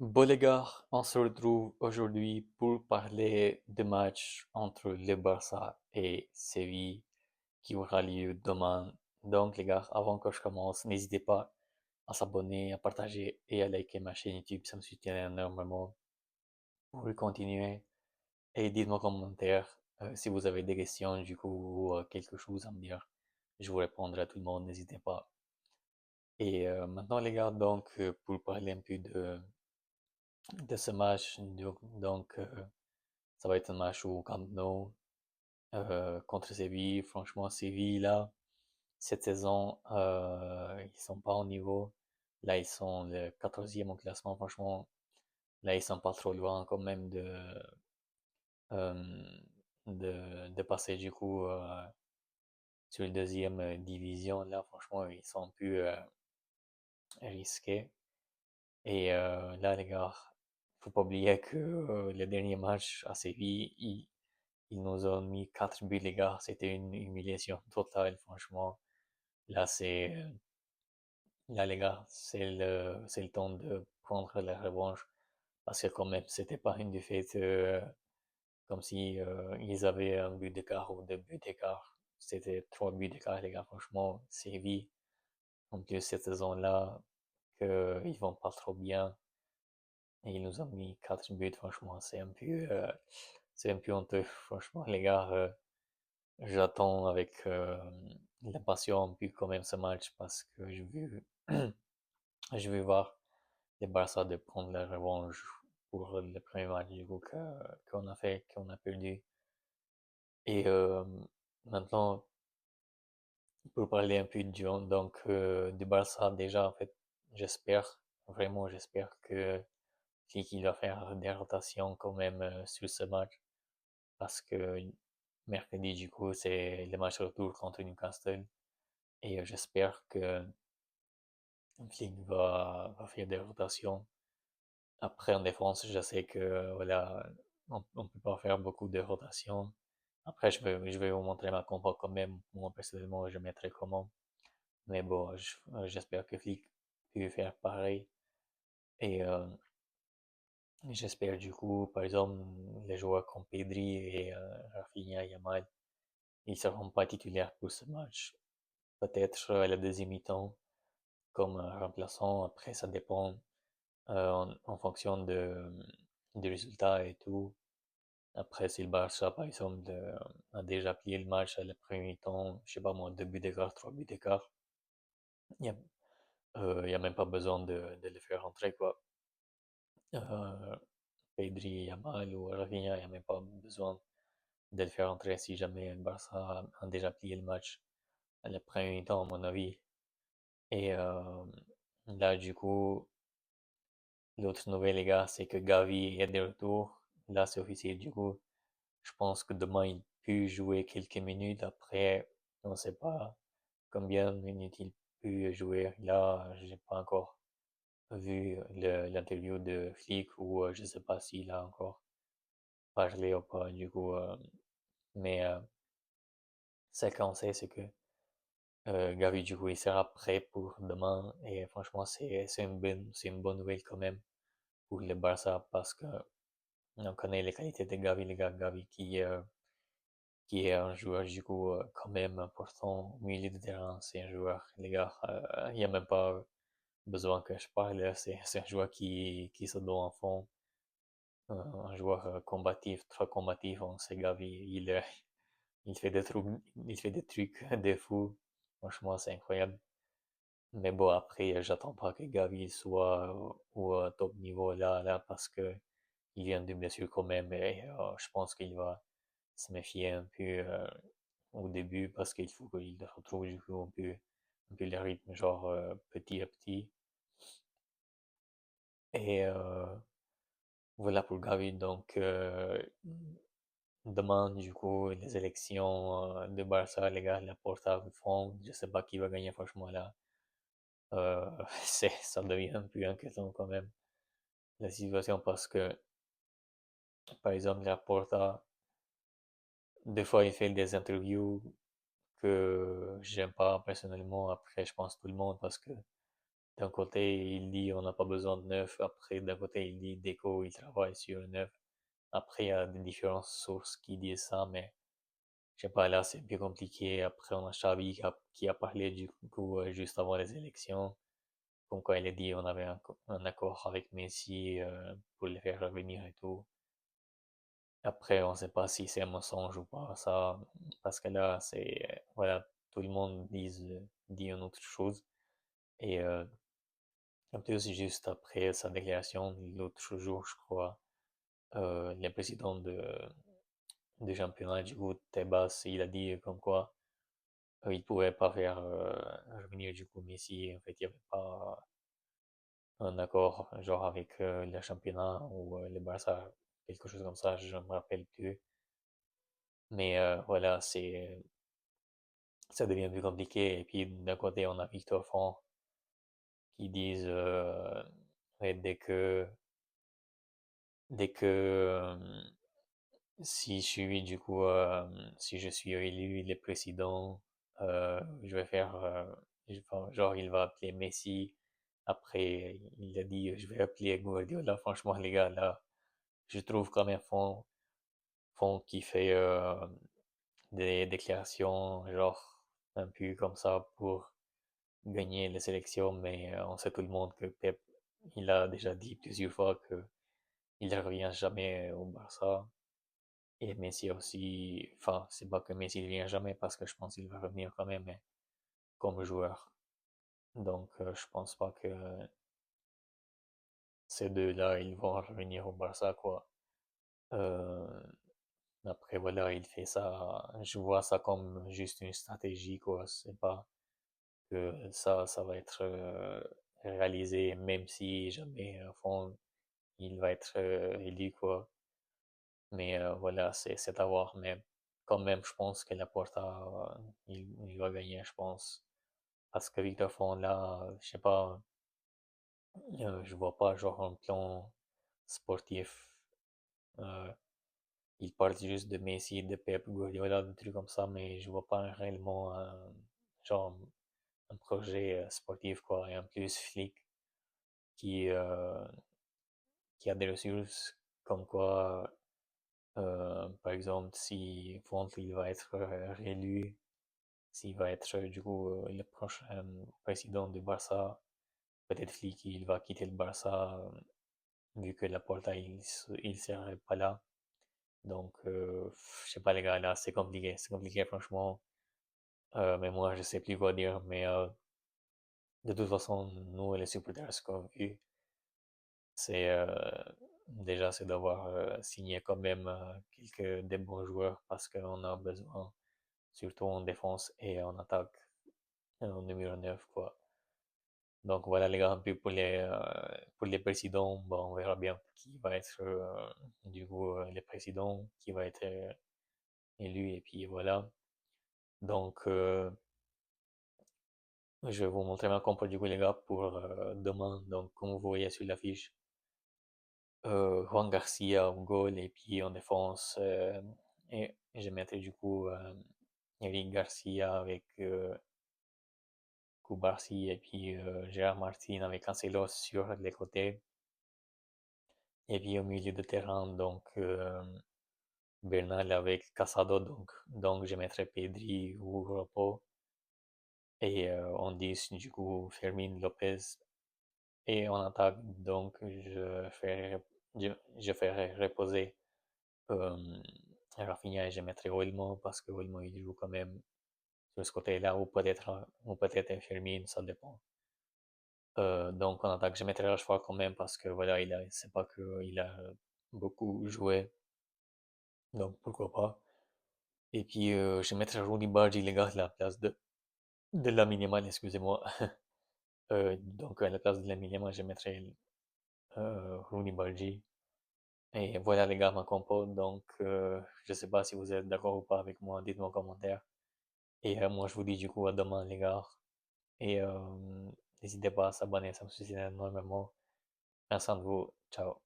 Bon les gars, on se retrouve aujourd'hui pour parler du match entre le Barça et Séville qui aura lieu demain. Donc les gars, avant que je commence, n'hésitez pas à s'abonner, à partager et à liker ma chaîne YouTube, ça me soutient énormément pour continuer. Et dites-moi en commentaire si vous avez des questions du coup ou quelque chose à me dire. Je vous répondrai à tout le monde, n'hésitez pas. Et maintenant les gars, donc pour parler un peu de ce match, ça va être un match au Camp Nou contre Séville. Franchement, Séville, là, cette saison, ils sont pas au niveau. Là, ils sont le 14e au classement. Franchement, là, ils sont pas trop loin quand même euh, de passer du coup sur la deuxième division. Là, franchement, ils sont plus risqués. Et là, les gars, faut pas oublier que le dernier match à Séville, ils nous ont mis 4 buts, les gars. C'était une humiliation totale, franchement. Là, là, les gars, c'est le temps de prendre la revanche. Parce que quand même, c'était pas une défaite comme si ils avaient un but d'écart ou deux buts d'écart. C'était trois buts d'écart, les gars. Franchement, Séville, en plus cette saison-là, qu'ils vont pas trop bien. Et ils nous ont mis 4 buts, franchement. C'est un peu honteux, franchement, les gars. J'attends avec l'impatience un peu quand même ce match parce que je veux voir les Barça de prendre la revanche pour le premier match du coup qu'on a fait, qu'on a perdu. Et maintenant, pour parler un peu du Barça, déjà en fait, j'espère, vraiment j'espère que qu'il va faire des rotations quand même sur ce match parce que mercredi du coup c'est le match retour contre Newcastle. Et j'espère que Flick va faire des rotations. Après, en défense, je sais que voilà, on peut pas faire beaucoup de rotations. Après, je vais vous montrer ma compo quand même. Moi, personnellement, je mettrai comment. Mais bon, j'espère que Flick peut faire pareil. Et j'espère du coup, par exemple, les joueurs comme Pedri et Rafinha, Yamal, ils seront pas titulaires pour ce match. Peut-être à la deuxième mi-temps comme remplaçant. Après, ça dépend en fonction du résultat et tout. Après, si le Barça, par exemple, a déjà plié le match à la première temps, je sais pas moi, deux buts d'écart, trois buts d'écart, il y a, y a même pas besoin de le faire rentrer, quoi. Euh, Pedri, Yamal ou Rafinha, il n'y a même pas besoin de le faire rentrer si jamais le Barça a déjà plié le match à la première temps, à mon avis. Et là, du coup, l'autre nouvelle, les gars, c'est que Gavi est de retour. Là, c'est officiel, du coup. Je pense que demain, il peut jouer quelques minutes. Après, on ne sait pas combien de minutes il peut jouer. Là, j'ai pas encore vu l'interview de Flick ou je sais pas s'il a encore parlé ou pas. Du coup, mais ce qu'on sait, c'est que Gavi, du coup, il sera prêt pour demain. Et franchement, c'est une bonne nouvelle quand même pour le Barça parce que on connaît les qualités de Gavi, les gars. Gavi qui est un joueur du coup quand même important au milieu de terrain. C'est un joueur, les gars, il n'y a même pas besoin que je parle. C'est un joueur qui se donne en fond, un joueur combatif, très combatif. On sait Gavi, il fait des trucs, il fait des trucs de fou. Franchement, c'est incroyable. Mais bon, après, j'attends pas que Gavi soit au top niveau là, parce que il vient de blessure quand même. Et je pense qu'il va se méfier un peu au début parce qu'il faut qu'il retrouve du coup un peu le rythme, genre petit à petit. Et voilà pour Gavi. Donc, demain, du coup, les élections de Barça, les gars, la Porta font. Je sais pas qui va gagner, franchement, là. Ça devient un peu inquiétant quand même, la situation, parce que, par exemple, la Porta, des fois, il fait des interviews que j'aime pas personnellement. Après, je pense tout le monde parce que d'un côté, il dit on n'a pas besoin de neuf. Après, d'un côté, il dit Deco, il travaille sur le neuf. Après, il y a des différentes sources qui disent ça, mais je sais pas, là, c'est plus compliqué. Après, on a Xavi qui a parlé du coup juste avant les élections. Comme quoi, il a dit on avait un accord avec Messi pour le faire revenir et tout. Après, on sait pas si c'est un mensonge ou pas, ça, parce que là, voilà, tout le monde dit une autre chose. Et en plus, juste après sa déclaration, l'autre jour, je crois, le président du championnat, du coup, Tebas, il a dit comme quoi il pouvait pas faire revenir du coup Messi. En fait, il n'y avait pas un accord genre avec le championnat ou le Barça, quelque chose comme ça, je me rappelle plus. Mais voilà, ça devient plus compliqué. Et puis d'un côté, on a Victor Font qui disent ouais, dès que si je suis du coup si je suis élu le président, je vais faire enfin, genre il va appeler Messi. Après, il a dit je vais appeler Guardiola. Franchement, les gars, là, je trouve quand même Font qui fait des déclarations genre un peu comme ça pour gagner les sélections, mais on sait tout le monde que Pep, il a déjà dit plusieurs fois que il ne revient jamais au Barça. Et Messi aussi, enfin, c'est pas que Messi ne vient jamais parce que je pense qu'il va revenir quand même, mais comme joueur. Donc, je pense pas que ces deux-là, ils vont revenir au Barça, quoi. Euh, Après, voilà, il fait ça, je vois ça comme juste une stratégie, quoi. C'est pas que ça va être réalisé, même si jamais, au fond, il va être élu, quoi. Mais voilà, c'est à voir. Mais quand même, je pense que Laporta, il va gagner, je pense. Parce que Victor Font, là, je sais pas, je vois pas genre un plan sportif. Euh, il parle juste de Messi, de Pep Guardiola, de trucs comme ça, mais je vois pas réellement genre un projet sportif, quoi. Et en plus, Flick qui, euh, qui a des ressources comme quoi, par exemple, si Font il va être réélu, s'il va être du coup le prochain président du Barça, peut-être Flick il va quitter le Barça vu que Laporta il serait pas là. Donc je sais pas les gars là c'est compliqué franchement. Mais moi je sais plus quoi dire. Mais de toute façon nous les supporters ce qu'on a vu c'est déjà c'est d'avoir signé quand même quelques des bons joueurs parce qu'on a besoin surtout en défense et en attaque en numéro 9 quoi. Donc voilà les gars, un peu pour les présidents, bon, on verra bien qui va être du coup le président, qui va être élu et puis voilà. Donc je vais vous montrer ma compo du coup les gars pour demain. Donc comme vous voyez sur l'affiche, Juan Garcia au goal et puis en défense et je mettrai du coup Eric Garcia avec Kubarsi et puis Gérard Martin avec Cancelo sur les côtés. Et puis au milieu de terrain, donc Bernal avec Casado, donc je mettrai Pedri ou Ropo. Et en 10, du coup, Fermin Lopez. Et en attaque, donc je, je ferai reposer euh, Rafinha et je mettrai Olmo parce que Olmo il joue quand même sur ce côté-là ou peut-être Fermin, ça dépend. Donc en attaque, je mettrai Rashford quand même parce que voilà, c'est pas qu'il a beaucoup joué, donc pourquoi pas. Et puis je mettrai Rooney Bardi les gars à la place de la minimale, excusez-moi. Donc à la place de la minimale, je mettrai Rooney Bardi. Et voilà les gars ma compo. Donc je sais pas si vous êtes d'accord ou pas avec moi, dites-moi en commentaire. Et moi je vous dis du coup à demain les gars. Et n'hésitez pas à s'abonner, ça me soutient énormément. Merci de vous. Ciao.